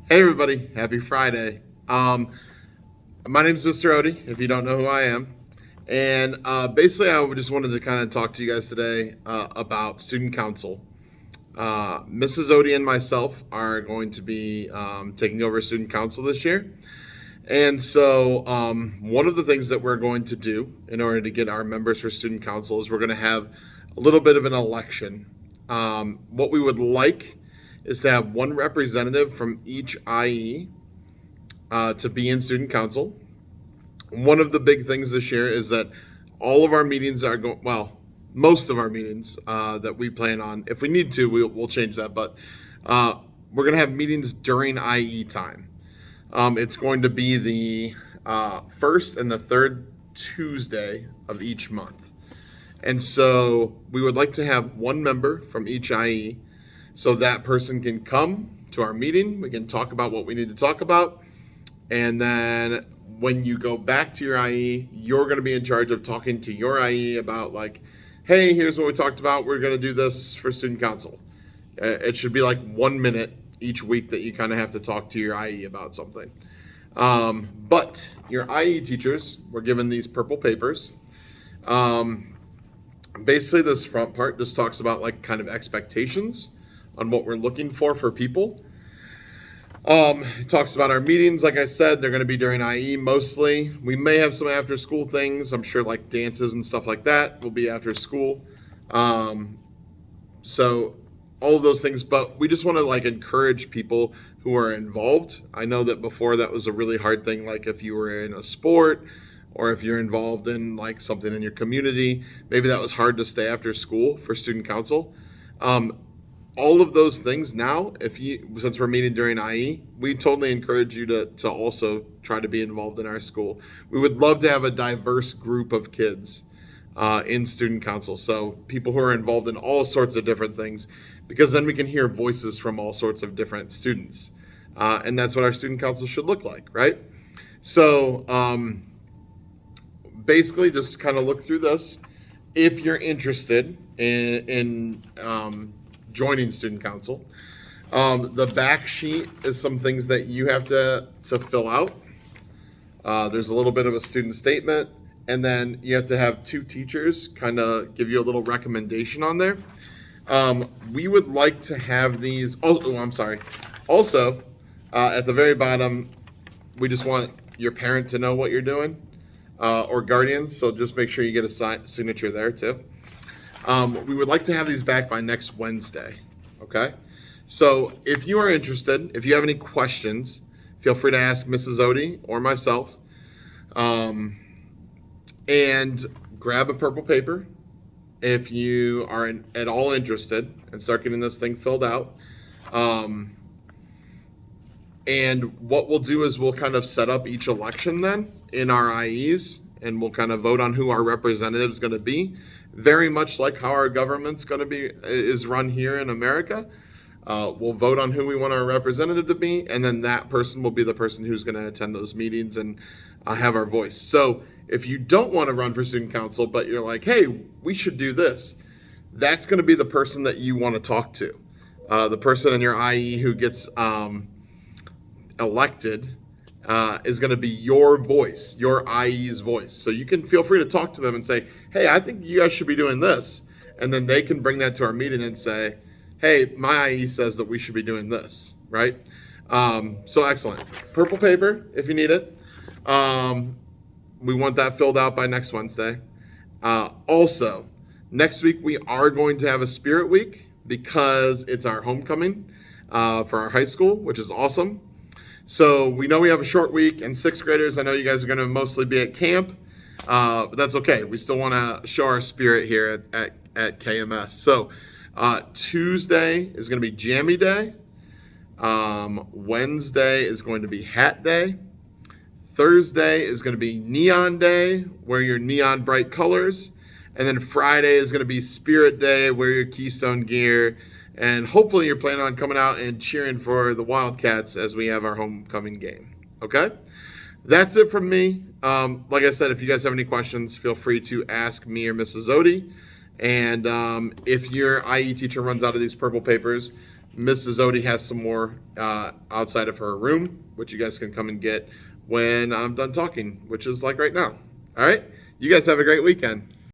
Hey everybody, happy Friday. My name is Mr. Odie, if you don't know who I am. And basically, I just wanted to kind of talk to you guys today about student council. Mrs. Odie and myself are going to be taking over student council this year. And so, one of the things that we're going to do in order to get our members for student council is we're going to have a little bit of an election. What we would like is to have one representative from each IE to be in student council. One of the big things this year is that all of our meetings are going, well, most of our meetings that we plan on, if we need to, we'll change that, but we're going to have meetings during IE time. It's going to be the first and the third Tuesday of each month. And so we would like to have one member from each IE so that person can come to our meeting. We can talk about what we need to talk about. And then when you go back to your IE, you're going to be in charge of talking to your IE about, like, hey, here's what we talked about. We're going to do this for student council. It should be like 1 minute each week that you kind of have to talk to your IE about something. But your IE teachers were given these purple papers. Basically, this front part just talks about like kind of expectations on what we're looking for people. It talks about our meetings. Like I said, they're going to be during IE mostly. We may have some after school things. I'm sure like dances and stuff like that will be after school. So all of those things, but we just want to like encourage people who are involved. I know that before that was a really hard thing. Like if you were in a sport or if you're involved in like something in your community, maybe that was hard to stay after school for student council. All of those things now, since we're meeting during IE, we totally encourage you to also try to be involved in our school. We would love to have a diverse group of kids in student council. So people who are involved in all sorts of different things, because then we can hear voices from all sorts of different students. And that's what our student council should look like, right? So basically just kind of look through this. If you're interested in joining student council, the back sheet is some things that you have to fill out. There's a little bit of a student statement, and then you have to have two teachers kind of give you a little recommendation on there. We would like to have these. Oh, I'm sorry. Also, at the very bottom, we just want your parent to know what you're doing, or guardian. So just make sure you get a signature there too. We would like to have these back by next Wednesday. Okay. So if you are interested, if you have any questions, feel free to ask Mrs. Odie or myself. And grab a purple paper if you are at all interested and start getting this thing filled out. And what we'll do is we'll kind of set up each election then in our IEs, and we'll kind of vote on who our representative is going to be. Very much like how our government's going to be is run here in America. We'll vote on who we want our representative to be, and then that person will be the person who's going to attend those meetings and have our voice. So if you don't want to run for student council, but you're like, hey, we should do this, that's going to be the person that you want to talk to. The person in your IE who gets elected is going to be your voice, your IE's voice. So you can feel free to talk to them and say, hey, I think you guys should be doing this. And then they can bring that to our meeting and say, hey, my IE says that we should be doing this, right? So excellent. Purple paper, if you need it. We want that filled out by next Wednesday. Also, next week we are going to have a Spirit Week because it's our homecoming for our high school, which is awesome. So we know we have a short week, and sixth graders, I know you guys are going to mostly be at camp, but that's okay. We still want to show our spirit here at KMS. So Tuesday is going to be Jammy Day. Wednesday is going to be Hat Day. Thursday is going to be Neon Day. Wear your neon bright colors. And then Friday is going to be Spirit Day. Wear your Keystone gear. And hopefully you're planning on coming out and cheering for the Wildcats as we have our homecoming game. Okay? That's it from me. Like I said, if you guys have any questions, feel free to ask me or Mrs. Odie. And if your IE teacher runs out of these purple papers, Mrs. Odie has some more outside of her room, which you guys can come and get when I'm done talking, which is like right now. All right? You guys have a great weekend.